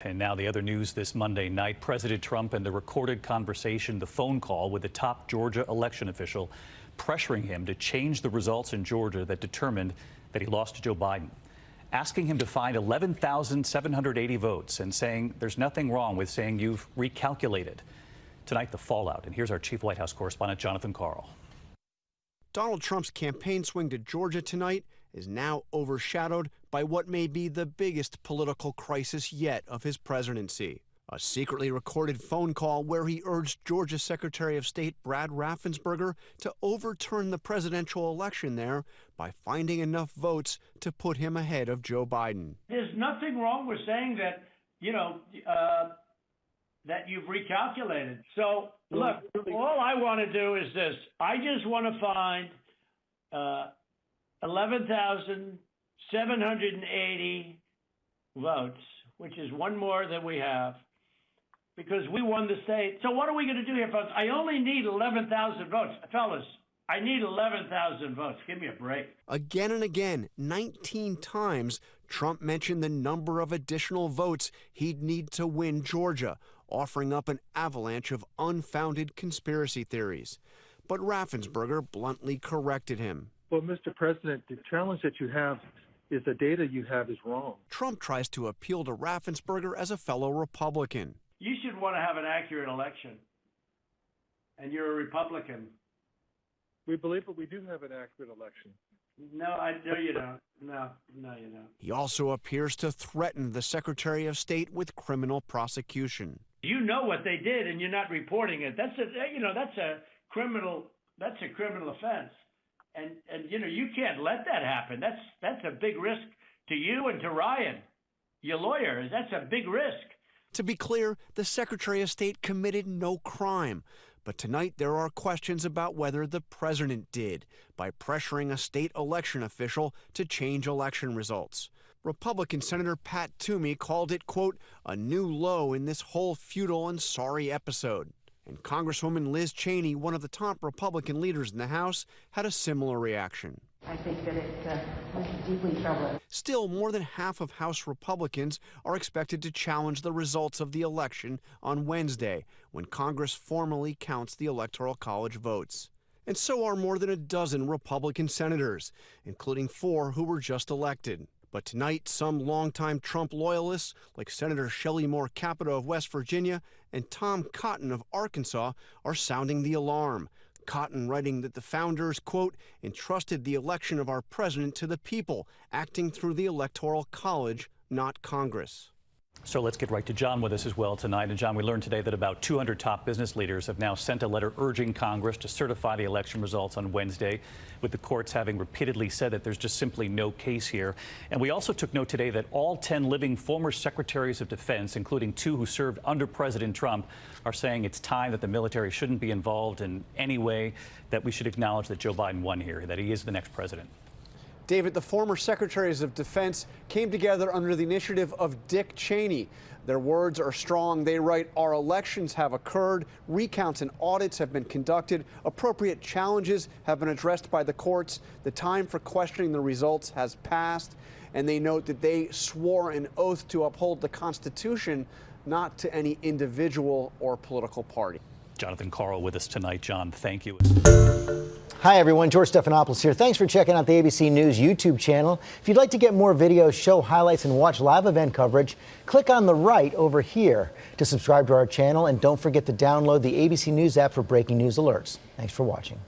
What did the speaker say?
And now the other news this Monday night, President Trump and the recorded conversation, the phone call with the top Georgia election official, pressuring him to change the results in Georgia that determined that he lost to Joe Biden, asking him to find 11,780 votes and saying there's nothing wrong with saying you've recalculated. Tonight, the fallout. And here's our chief White House correspondent, Jonathan Karl. Donald Trump's campaign swing to Georgia tonight is now overshadowed by what may be the biggest political crisis yet of his presidency. A secretly recorded phone call where he urged Georgia Secretary of State Brad Raffensperger to overturn the presidential election there by finding enough votes to put him ahead of Joe Biden. There's nothing wrong with saying that, that you've recalculated. So, look, all I want to do is this. I just want to find 11,780 votes, which is one more than we have, because we won the state. So what are we going to do here, folks? I only need 11,000 votes. Fellas, I need 11,000 votes. Give me a break. Again and again, 19 times, Trump mentioned the number of additional votes he'd need to win Georgia, offering up an avalanche of unfounded conspiracy theories. But Raffensperger bluntly corrected him. Well, Mr. President, the challenge that you have is the data you have is wrong. Trump tries to appeal to Raffensperger as a fellow Republican. You should want to have an accurate election, and you're a Republican. We believe that we do have an accurate election. No, you don't. No, you don't. He also appears to threaten the Secretary of State with criminal prosecution. You know what they did, and you're not reporting it. That's a criminal offense. And you can't let that happen. That's a big risk to you and to Ryan, your lawyer. That's a big risk. To be clear, the Secretary of State committed no crime. But tonight there are questions about whether the president did by pressuring a state election official to change election results. Republican Senator Pat Toomey called it, quote, a new low in this whole futile and sorry episode. And Congresswoman Liz Cheney, one of the top Republican leaders in the House, had a similar reaction. I think that it was deeply troubling. Still, more than half of House Republicans are expected to challenge the results of the election on Wednesday, when Congress formally counts the Electoral College votes. And so are more than a dozen Republican senators, including 4 who were just elected. But tonight, some longtime Trump loyalists, like Senator Shelley Moore Capito of West Virginia and Tom Cotton of Arkansas, are sounding the alarm. Cotton writing that the founders, quote, entrusted the election of our president to the people, acting through the Electoral College, not Congress. So let's get right to John with us as well tonight. And John, we learned today that about 200 top business leaders have now sent a letter urging Congress to certify the election results on Wednesday, with the courts having repeatedly said that there's just simply no case here. And we also took note today that all 10 living former secretaries of defense, including 2 who served under President Trump, are saying it's time that the military shouldn't be involved in any way, that we should acknowledge that Joe Biden won here, that he is the next president. David, the former secretaries of defense came together under the initiative of Dick Cheney. Their words are strong. They write, our elections have occurred, recounts and audits have been conducted, appropriate challenges have been addressed by the courts, the time for questioning the results has passed, and they note that they swore an oath to uphold the Constitution, not to any individual or political party. Jonathan Karl with us tonight. John, thank you. Hi, everyone. George Stephanopoulos here. Thanks for checking out the ABC News YouTube channel. If you'd like to get more videos, show highlights, and watch live event coverage, click on the right over here to subscribe to our channel. And don't forget to download the ABC News app for breaking news alerts. Thanks for watching.